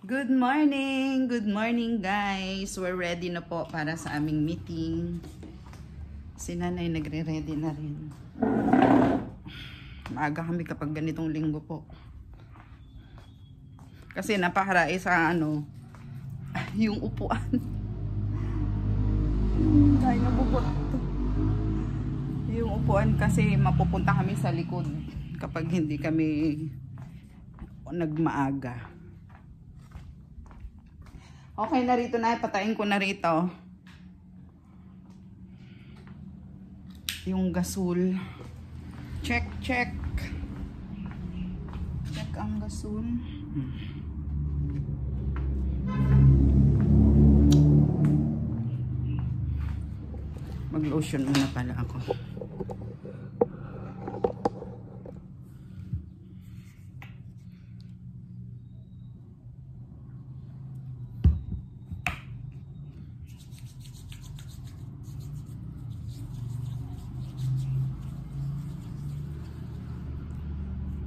Good morning! Good morning guys! We're ready na po para sa aming meeting. Si nanay nagre-ready na rin. Maaga kami kapag ganitong linggo po. Kasi napakarai sa yung upuan. Dahil nabubot to. Yung upuan kasi mapupunta kami sa likod kapag hindi kami nagmaaga. Okay na rito na, patayin ko na rito yung gasol. Check ang gasol. Mag-lotion muna pala ako.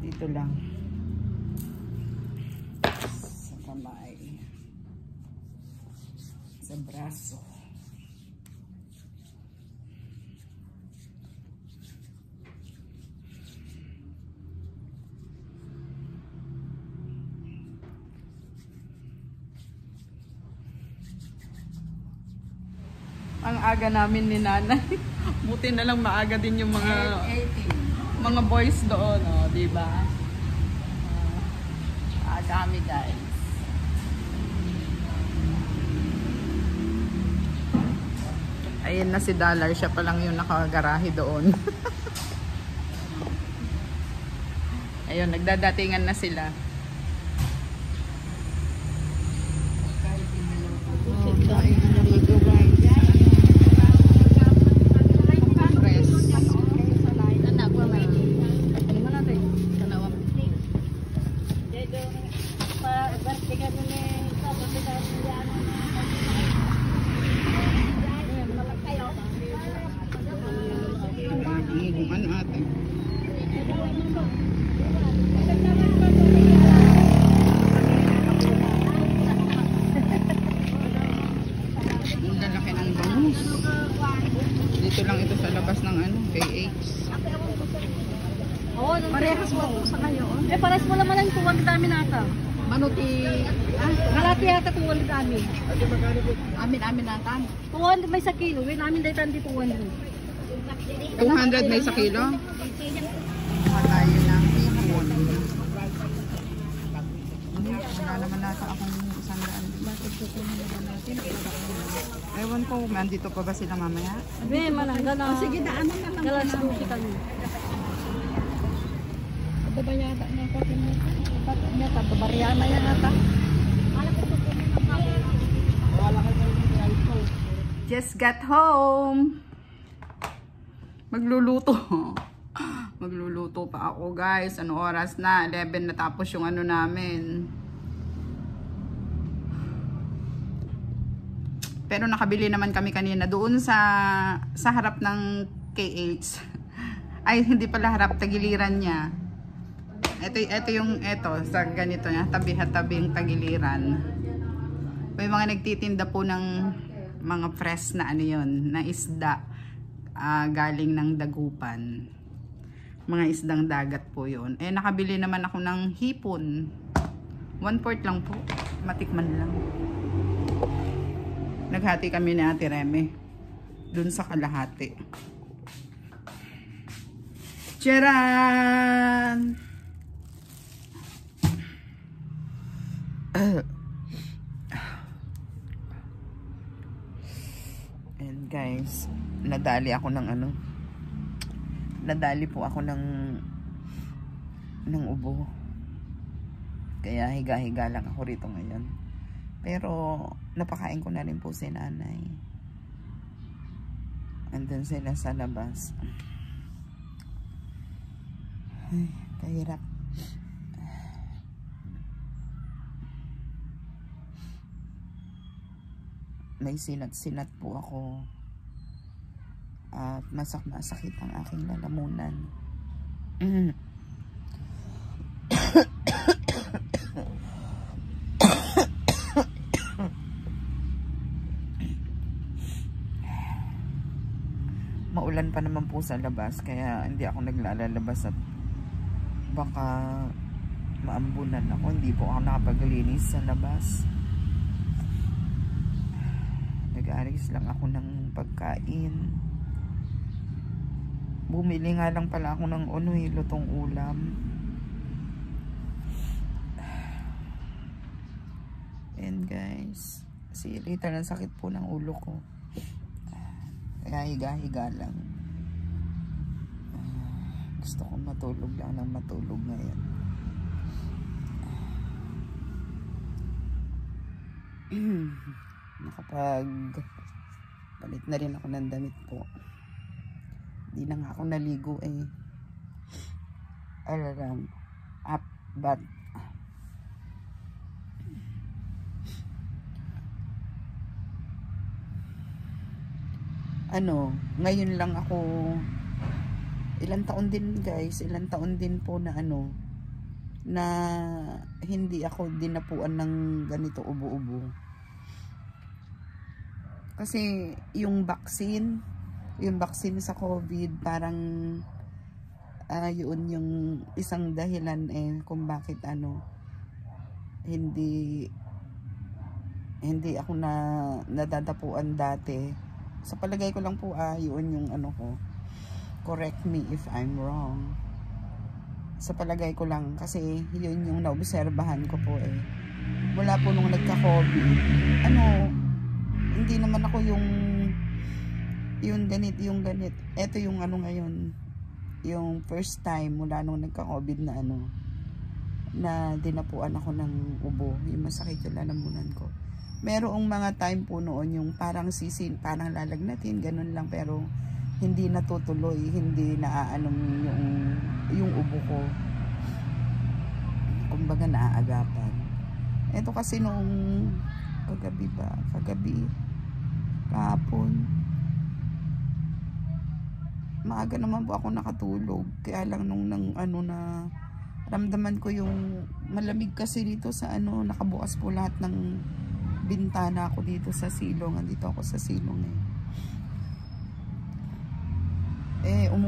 Dito lang sa kamay, sa braso. Ang aga namin ni nanay. Buti na lang maaga din yung mga boys doon, oh, di ba? Kami guys. Ayun na si Dollar, siya pa lang yung nakagarahe doon. Ayun, nagdadatingan na sila. Dito lang ito sa labas ng KH. Oo, parehas mo sa kayo. Parehas mo naman ang tuwag dami nata. Manuti. Malati yata tuwag dami. Amin nata. Tuwag may sa kilo. May namin dahil tandi tuwag. 200 may sa kilo? Tayo ng hipon. Wala naman nasa akong 100. Bakit kukunin naman natin? Ewan ko, andito pa ba sila mamaya? Abe, malangga na. Sige, daanan na lang. Galas buki kami. Ito ba yata na katin mo? Ito niya, tababarya na yan ata. Just got home. Magluluto. Magluluto pa ako guys. Ano oras na? 11 na tapos yung namin. Pero nakabili naman kami kanina doon sa harap ng KH. Ay, hindi pala harap, tagiliran niya. Ito sa ganito niya, tabi-tabi yung tagiliran. May mga nagtitinda po ng mga fresh na na isda galing ng dagupan. Mga isdang dagat po yun. Nakabili naman ako ng hipon. 1/4 lang po. Matikman lang. Naghati kami ni Ate Reme dun sa kalahati. Tcharan! And guys, nadali ako ng nadali po ako ng ubo. Kaya higa-higa lang ako rito ngayon. Pero napakain ko na rin po si nanay. Andun sila sa labas. Ay, kahirap. May sinat-sinat po ako. At masakit ang aking lalamunan. Maulan pa naman po sa labas, kaya hindi ako naglalabas at baka maambunan ako. Hindi po ako nakapaglinis sa labas. Nag-aalis lang ako ng pagkain. Bumili nga lang pala ako ng lutong ulam. And guys, kasi literal sakit po ng ulo ko. Kaya higa-higa lang. Gusto kong matulog lang ng matulog ngayon. Nakapag-palit na rin ako ng damit po. Hindi na nga ako naligo eh. Alarm. Up, but ngayon lang ako, ilang taon din guys, ilang taon din po na na hindi ako dinapuan ng ganito ubo-ubo. Kasi yung vaccine sa COVID, parang yun yung isang dahilan kung bakit hindi ako nadadapuan dati. Sa palagay ko lang po yun yung ko. Correct me if I'm wrong. Sa palagay ko lang, kasi yun yung naobserbahan ko po mula po nung nagka-COVID. Hindi naman ako yung ganit. Ito yung ngayon. Yung first time mula nung nagka-COVID na na dinapuan ako ng ubo. Yung masakit yung lalamunan ko. Merong mga time po noon yung parang parang lalagnatin, ganun lang, pero hindi natutuloy, hindi yung ubo ko. Kumbaga naaagapan. Ito kasi noong kahapon, maaga naman po ako nakatulog. Kaya lang nung na ramdaman ko yung malamig kasi dito sa nakabukas po lahat ng bintana ako dito sa silong. Andito ako sa silong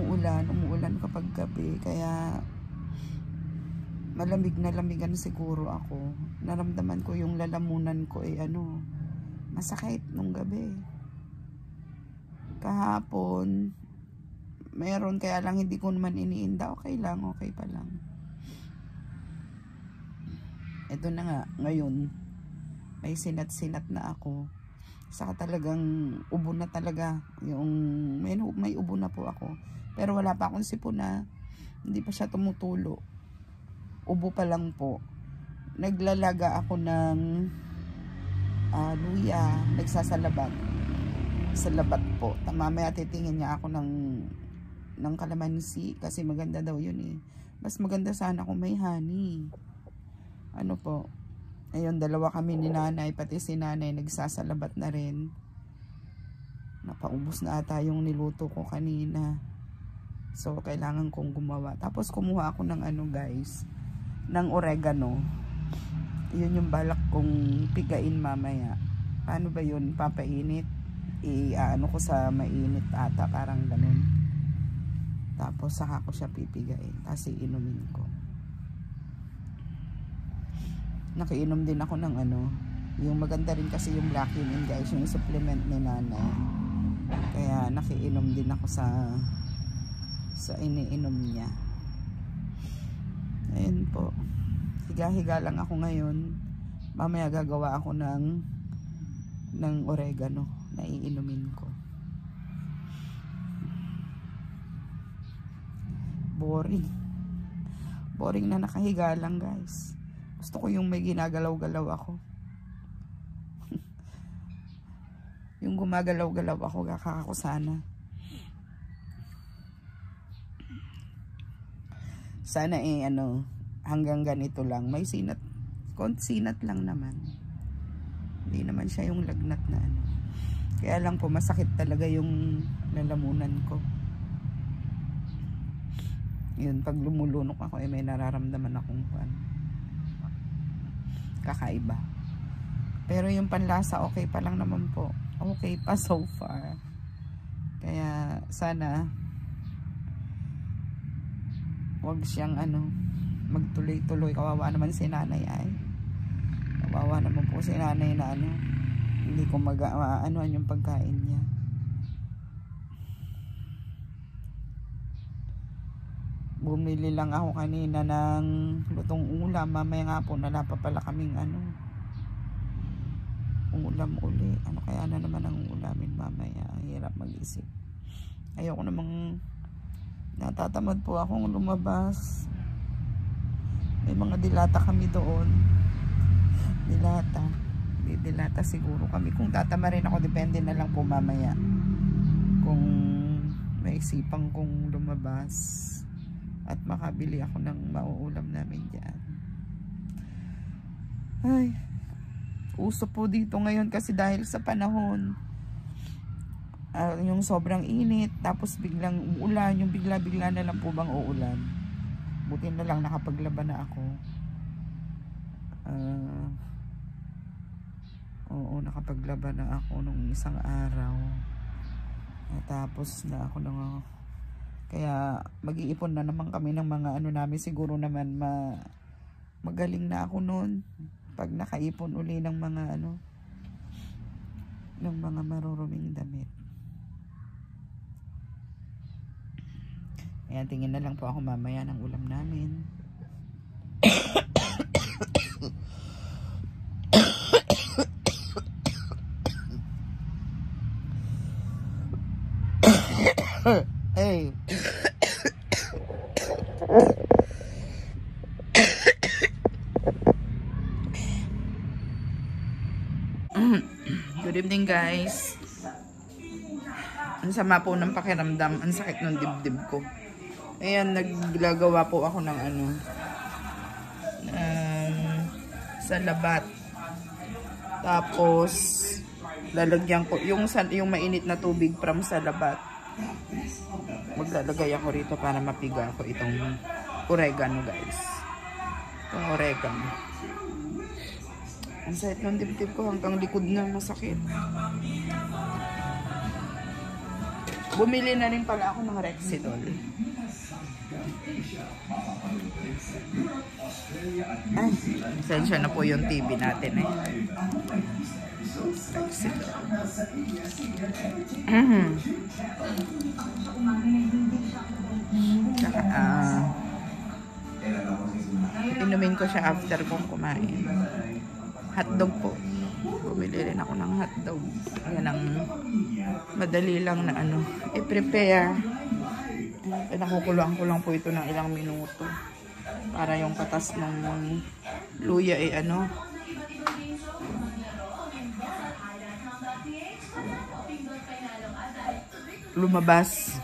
umuulan kapag gabi, kaya malamig na lamigan siguro ako. Naramdaman ko yung lalamunan ko masakit nung gabi. Kahapon meron, kaya lang hindi ko naman iniinda. Okay pa lang. Ito na nga, ngayon may sinat-sinat na ako. Saka talagang ubo na talaga. Yung may ubo na po ako. Pero wala pa akong sipon hindi pa siya tumutulo. Ubo pa lang po. Naglalaga ako ng luya. Nagsasalabat. Salabat po. Mamaya titingin niya ako ng kalamansi. Kasi maganda daw yun Mas maganda sana kung may honey. Po. Ayun, dalawa kami ni nanay, pati si nanay nagsasalabat na rin. Napaubos na ata yung niluto ko kanina. So, kailangan kong gumawa. Tapos, kumuha ako ng guys, ng oregano. Yun yung balak kong pigain mamaya. Paano ba yun? Papainit. Ko sa mainit ata, parang ganun. Tapos, saka ko siya pipigain. Tapos, inumin ko. Nakiinom din ako ng yung maganda rin kasi yung Black Union guys, yung supplement ni nanay. Kaya nakiinom din ako sa iniinom niya. Ayun po. Higa-higa lang ako ngayon. Mamaya gagawa ako ng oregano na iinumin ko. Boring na nakahiga lang guys. Gusto ko yung may ginagalaw-galaw ako. Yung gumagalaw-galaw ako, kakako sana. Sana hanggang ganito lang. May sinat lang naman. Hindi naman siya yung lagnat na Kaya lang po, masakit talaga yung lalamunan ko. Yun, pag lumulunok ako, may nararamdaman akong kakaiba. Pero yung panlasa okay pa lang naman po. Okay pa so far. Kaya sana wag siyang magtuloy-tuloy. Kawawa naman si nanay ay. Kawawa naman po si nanay na hindi ko ano yung pagkain niya. Bumili lang ako kanina ng lutong ulam. Mamaya nga po wala pa pala kaming ulam uli. Ano kaya na naman ang ulamin mamaya? Hirap mag-isip. Ayoko namang natatamad po akong lumabas. May mga dilata kami doon. Dilata siguro kami. Kung tatama rin ako, depende na lang po mamaya. Kung may isipang kong lumabas at makabili ako ng mauulam namin dyan. Ay, uso po dito ngayon kasi dahil sa panahon. Yung sobrang init, tapos biglang uulan, yung bigla-bigla na lang po bang uulan. Buti na lang nakapaglaban na ako. Oo, nakapaglaban na ako nung isang araw. Tapos na ako kaya mag-iipon na naman kami ng mga namin. Siguro naman magaling na ako noon pag nakaipon uli ng mga ng mga maruruming damit. Ayan, tingin na lang po ako mamaya ng ulam namin. Hey. Good evening, guys. Ang sama po ng pakiramdam. Ang sakit ng dibdib ko. Ayan, naglagawa po ako ng salabat. Tapos lalagyan ko yung mainit na tubig from salabat. Maglalagay ako rito para mapiga ako itong oregano, guys. Itong oregano. Ang sakit ng dibdib ko, hanggang likod na masakit. Bumili na rin pala ako ng Rexidol. Ay, sensya na po yung TV natin eh. Rexidol. Inumin ko siya after kong kumain. Hotdog po. Bumili rin ako ng hotdog. Ayan ang madali lang na i-prepare. Nakukuluan ko lang po ito ng ilang minuto para yung katas ng luya ay lumabas.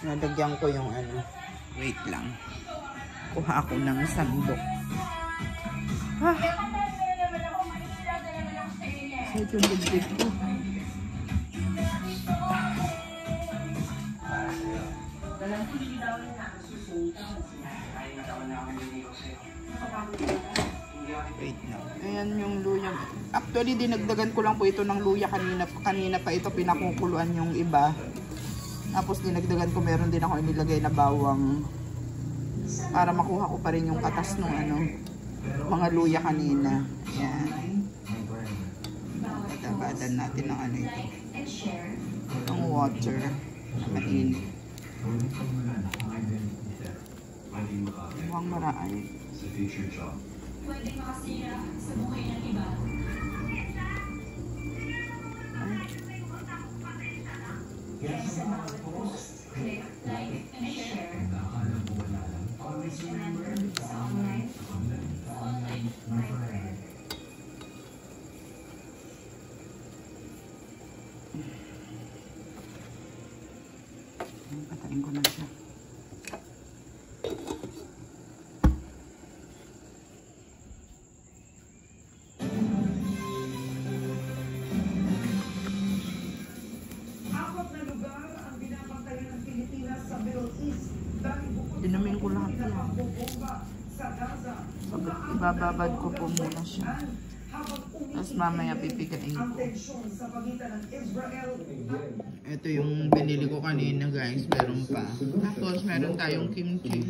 Nalagyan ko yung wait lang. Kuha ako ng sandok. Sakit yung dibdib ko. Wait na. Ayan yung luya. Actually, dinagdagan ko lang po ito ng luya kanina. Kanina pa ito pinakukuluan yung iba. Tapos dinagdagan ko, meron din ako inilagay na bawang para makuha ko pa rin yung katas ng mga luya kanina. Ayan. Tatabadan natin ng ito. Ang water na mainit. Huwag maraan. Pwede makasira sa buhay ng iba. Sa mga post, click like and share. Always remember sa online my friend. Patayin ko na siya. Inumin ko lahat yan. Ibababad ko po muna siya. Tapos mamaya pipikain ko. Ito yung binili ko kanina guys, meron pa. Tapos meron tayong kimchi.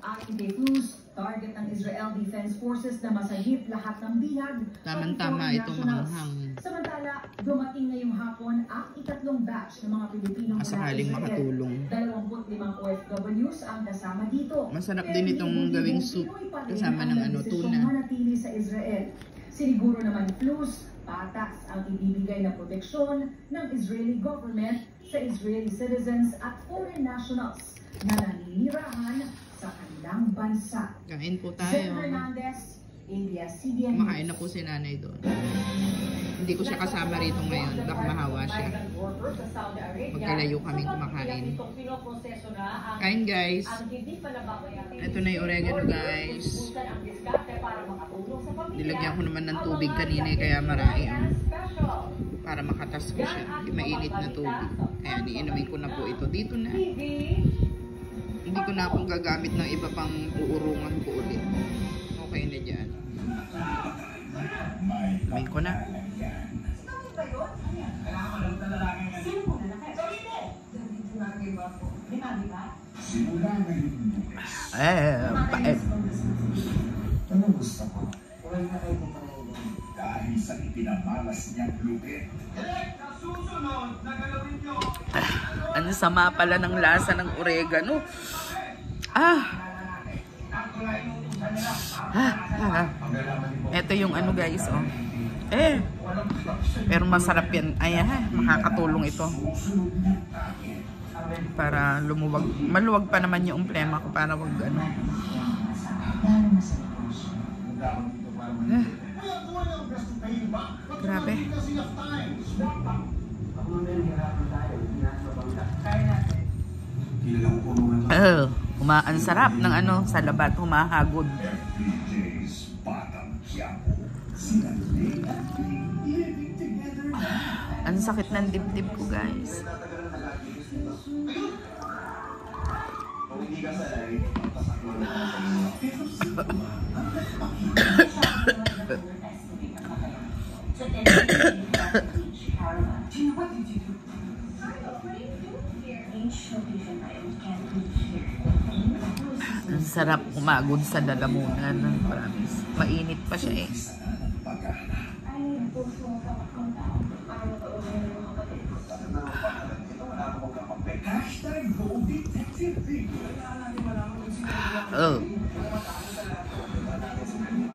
Ayon kay Cruz, target ng Israel Defense Forces na masahip lahat ng bihag. Tama-tama itong manghang. Samantala, dumating ngayong hapon ang ikatlong batch ng mga Pilipino mula Sakaling Israel. makatulong. 25 OFWs ang kasama dito. Masarap din itong gawing soup kasama ng tuna. Manatili sa Israel. Siniguro naman Cruz, patas ang ibibigay na proteksyon ng Israeli government sa Israeli citizens at foreign nationals na naninirahan sa kanilang bansa. Kain po Seth tayo. Hernandez, ABS-CBN. Kumakain na po si nanay doon. Hindi ko siya kasama rito ngayon. Baka mahawa siya. Magkalayo kami kumakain. Kain guys. Ito na yung oregano guys. Nilagyan ko naman ng tubig kanina kaya marami. Para makatas ko siya. Mainit na tubig. Ayan, iinumin ko na po ito. Dito na. Hindi ko na akong gagamit ng iba pang uurungan ko ulit. Okay na dyan. May ko na. Pait. Anong gusto ko? Dahil sa ipinamalas niyang lupit. Ano sama pala ng lasa ng oregano. Ito yung ano guys, oh. Pero masarap yan. Ayan, makakatulong ito. Para lumuwag. Maluwag pa naman yung plema ko para wag ano. Grabe. Ang sarap ng ano, sa labat, humahagod. Ang sakit ng dibdib ko guys. Ang sarap humagod sa lalamunan. Promise. Mainit pa siya eh.